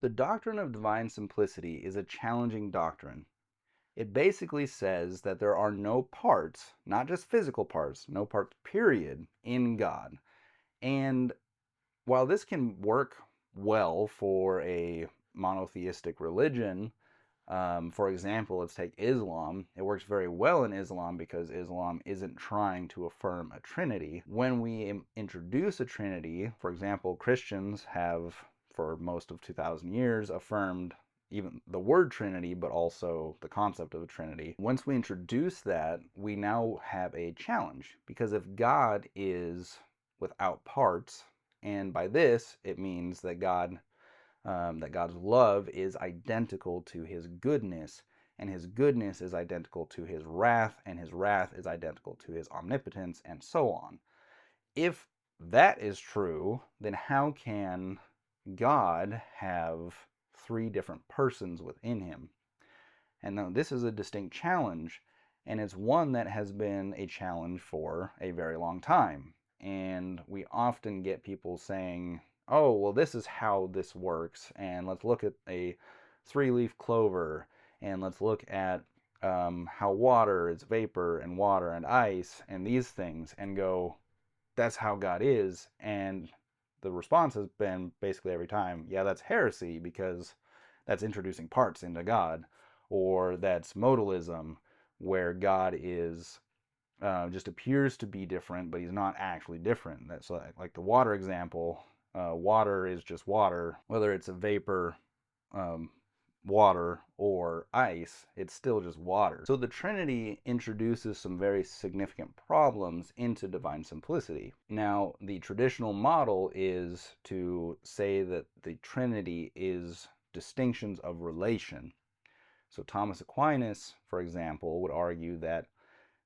The doctrine of divine simplicity is a challenging doctrine. It basically says that there are no parts, not just physical parts, no parts, period, in God. And while this can work well for a monotheistic religion, for example, let's take Islam. It works very well in Islam because Islam isn't trying to affirm a trinity. When we introduce a trinity, for example, Christians have, for most of 2,000 years, affirmed even the word Trinity, but also the concept of a Trinity. Once we introduce that, we now have a challenge, because if God is without parts, and by this it means that God's love is identical to his goodness, and his goodness is identical to his wrath, and his wrath is identical to his omnipotence, and so on. If that is true, then how can God have three different persons within him? And now this is a distinct challenge, and it's one that has been a challenge for a very long time. And we often get people saying, oh, well, this is how this works, and let's look at a three-leaf clover, and let's look at how water is vapor and water and ice and these things, and go, that's how God is. And the response has been basically every time, yeah, that's heresy, because that's introducing parts into God, or that's modalism, where God is just appears to be different, but he's not actually different. That's like the water example. Water is just water, whether it's a vapor, water, or ice, it's still just water. So the Trinity introduces some very significant problems into divine simplicity. Now, the traditional model is to say that the Trinity is distinctions of relation. So Thomas Aquinas, for example, would argue that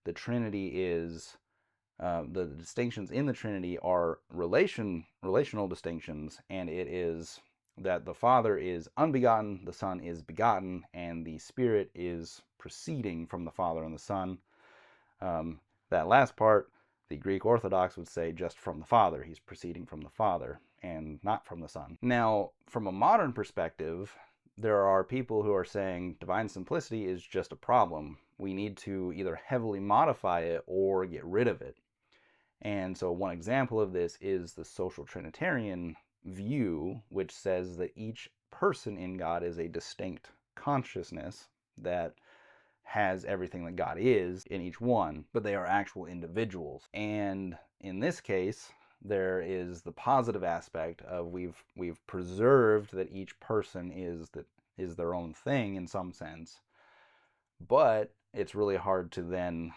the Trinity is the distinctions in the Trinity are relational distinctions, and it is that the Father is unbegotten, the Son is begotten, and the Spirit is proceeding from the Father and the Son. That last part, the Greek Orthodox would say just from the Father. He's proceeding from the Father and not from the Son. Now, from a modern perspective, there are people who are saying divine simplicity is just a problem. We need to either heavily modify it or get rid of it. And so one example of this is the social trinitarian view, which says that each person in God is a distinct consciousness that has everything that God is in each one, but they are actual individuals. And in this case, there is the positive aspect of we've preserved that each person is their own thing in some sense, but it's really hard to then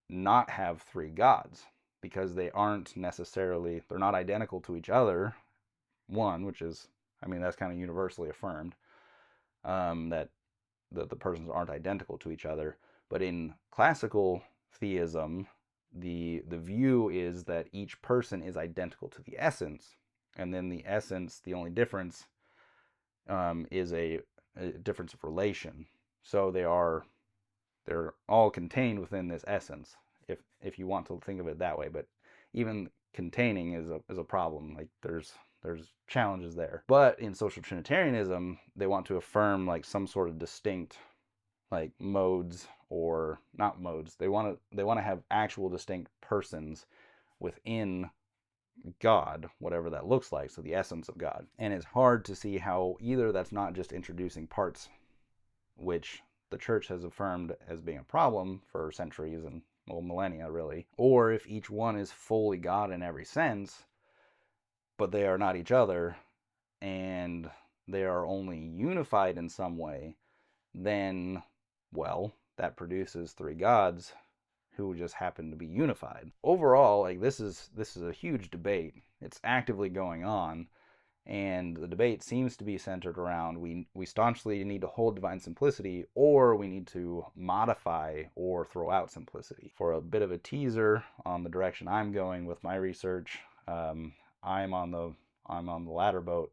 not have three gods, because they aren't necessarily, they're not identical to each other. One, which is, I mean, that's kind of universally affirmed, that the persons aren't identical to each other. But in classical theism, the view is that each person is identical to the essence, and then the essence, the only difference is a difference of relation. So they're all contained within this essence, if you want to think of it that way. But even containing is a problem. Like there's challenges there. But in social trinitarianism, they want to affirm like some sort of distinct like modes, or not modes. They want to have actual distinct persons within God, whatever that looks like, so the essence of God. And it's hard to see how either that's not just introducing parts, which the church has affirmed as being a problem for centuries and, well, millennia really, or if each one is fully God in every sense, but they are not each other, and they are only unified in some way, then, well, that produces three gods who just happen to be unified. Overall, like this is a huge debate. It's actively going on, and the debate seems to be centered around we staunchly need to hold divine simplicity, or we need to modify or throw out simplicity. For a bit of a teaser on the direction I'm going with my research, I'm on the latter boat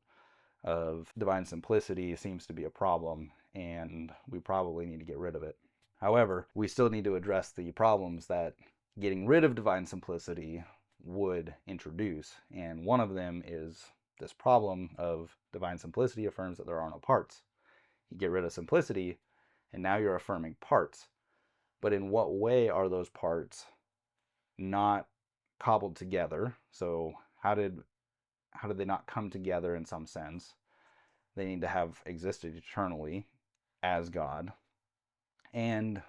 of divine simplicity seems to be a problem, and we probably need to get rid of it. However, we still need to address the problems that getting rid of divine simplicity would introduce, and one of them is this problem of divine simplicity affirms that there are no parts. You get rid of simplicity, and now you're affirming parts. But in what way are those parts not cobbled together? So how did they not come together in some sense? They need to have existed eternally as God. And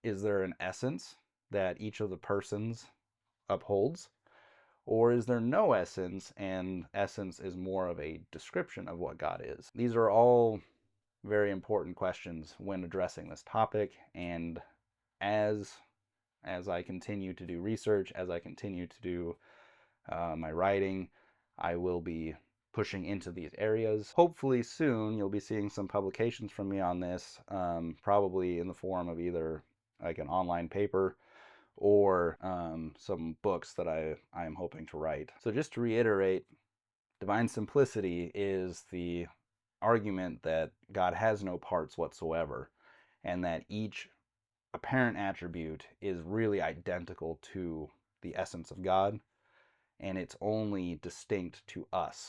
is there an essence that each of the persons upholds? Or is there no essence, and essence is more of a description of what God is? These are all very important questions when addressing this topic, and as I continue to do research, as I continue to do my writing, I will be pushing into these areas. Hopefully soon you'll be seeing some publications from me on this, probably in the form of either like an online paper or some books that I am hoping to write. So just to reiterate, divine simplicity is the argument that God has no parts whatsoever, and that each apparent attribute is really identical to the essence of God, and it's only distinct to us.